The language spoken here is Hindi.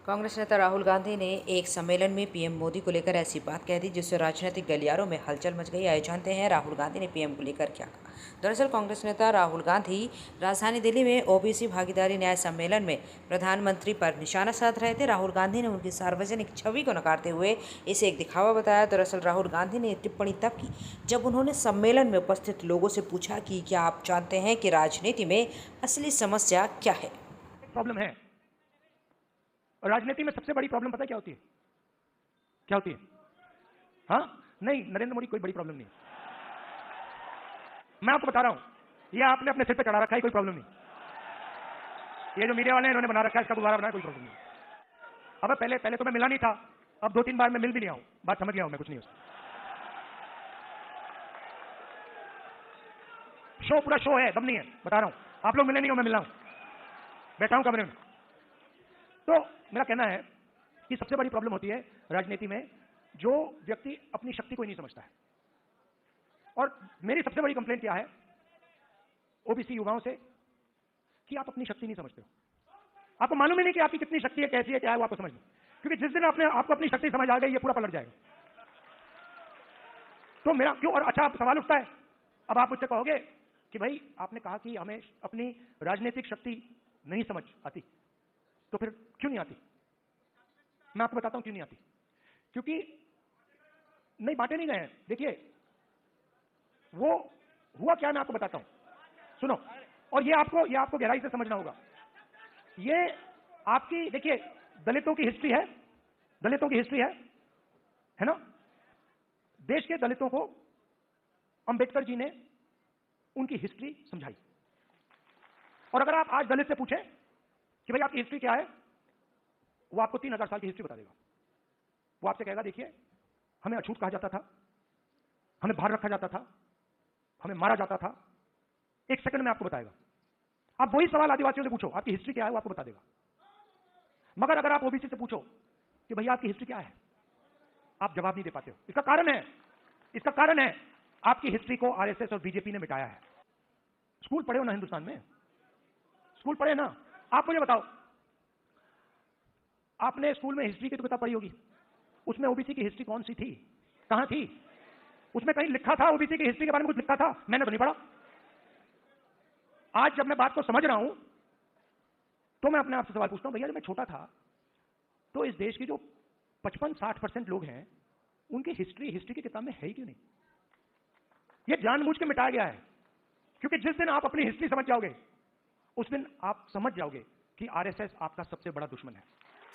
कांग्रेस नेता राहुल गांधी ने एक सम्मेलन में पीएम मोदी को लेकर ऐसी बात कह दी जिससे राजनीतिक गलियारों में हलचल मच गई। आइए जानते हैं राहुल गांधी ने पीएम को लेकर क्या कहा। दरअसल कांग्रेस नेता राहुल गांधी राजधानी दिल्ली में ओबीसी भागीदारी न्याय सम्मेलन में प्रधानमंत्री पर निशाना साध रहे थे। राहुल गांधी ने उनकी सार्वजनिक छवि को नकारते हुए इसे एक दिखावा बताया। दरअसल राहुल गांधी ने टिप्पणी तब की जब उन्होंने सम्मेलन में उपस्थित लोगों से पूछा कि क्या आप जानते हैं कि राजनीति में असली समस्या क्या है। प्रॉब्लम है। और राजनीति में सबसे बड़ी प्रॉब्लम पता है क्या होती है? क्या होती है? हाँ, नहीं, नरेंद्र मोदी कोई बड़ी प्रॉब्लम नहीं। मैं आपको बता रहा हूं, ये आपने अपने सिर पे चढ़ा रखा है, कोई प्रॉब्लम नहीं। ये जो मीडिया वाले हैं इन्होंने बना रखा है, इसका गुब्बारा बनाया, कोई प्रॉब्लम नहीं। अब पहले तो मैं मिला नहीं था, अब 2-3 बार मैं मिल भी नहीं आऊं, बात समझ गया हूं मैं, कुछ नहीं उसका। शो पूरा शो है, दम नहीं है, बता रहा हूं। आप लोग मिले नहीं हो, मैं मिला हूं, बैठा हूं कमरे में। तो मेरा कहना है कि सबसे बड़ी प्रॉब्लम होती है राजनीति में जो व्यक्ति अपनी शक्ति को ही नहीं समझता है। और मेरी सबसे बड़ी कंप्लेंट क्या है ओबीसी युवाओं से कि आप अपनी शक्ति नहीं समझते हो। आपको मालूम ही नहीं कि आपकी कितनी शक्ति है, कैसी है, क्या है, वो आपको समझ नहीं। क्योंकि जिस दिन आपको अपनी शक्ति समझ आ गई, ये पूरा पलट जाएगा। तो मेरा क्यों, और अच्छा सवाल उठता है, अब आप मुझसे कहोगे कि भाई आपने कहा कि हमें अपनी राजनीतिक शक्ति नहीं समझ आती, तो फिर क्यों नहीं आती? मैं आपको बताता हूं क्यों नहीं आती। क्योंकि नई बातें नहीं गए हैं। देखिए वो हुआ क्या, मैं आपको बताता हूं, सुनो। और ये आपको गहराई से समझना होगा। ये आपकी, देखिए, दलितों की हिस्ट्री है ना। देश के दलितों को अंबेडकर जी ने उनकी हिस्ट्री समझाई। और अगर आप आज दलित से पूछें कि भाई आपकी हिस्ट्री क्या है, वो आपको 3000 साल की हिस्ट्री बता देगा। वो आपसे कहेगा देखिए हमें अछूत कहा जाता था, हमें बाहर रखा जाता था, हमें मारा जाता था। एक सेकंड में आपको बताएगा। आप वही सवाल आदिवासियों से पूछो आपकी हिस्ट्री क्या है, वो आपको बता देगा। मगर अगर आप ओबीसी से पूछो कि भैया आपकी हिस्ट्री क्या है, आप जवाब नहीं दे पाते हो। इसका कारण है आपकी हिस्ट्री को आरएसएस और बीजेपी ने मिटाया है। स्कूल पढ़े हो ना हिंदुस्तान में? स्कूल पढ़े ना? आप मुझे बताओ, आपने स्कूल में हिस्ट्री की तो किताब पढ़ी होगी, उसमें ओबीसी की हिस्ट्री कौन सी थी, कहां थी? उसमें कहीं लिखा था ओबीसी की हिस्ट्री के बारे में? कुछ लिखा था? मैंने तो नहीं पढ़ा। आज जब मैं बात को समझ रहा हूं तो मैं अपने आप से सवाल पूछता हूं, भैया जब मैं छोटा था तो इस देश की जो 55-60% लोग हैं उनकी हिस्ट्री की किताब में है ही क्यों नहीं? यह जानबूझ के मिटाया गया है। क्योंकि जिस दिन आप अपनी हिस्ट्री समझ जाओगे उस दिन आप समझ जाओगे कि आरएसएस आपका सबसे बड़ा दुश्मन है।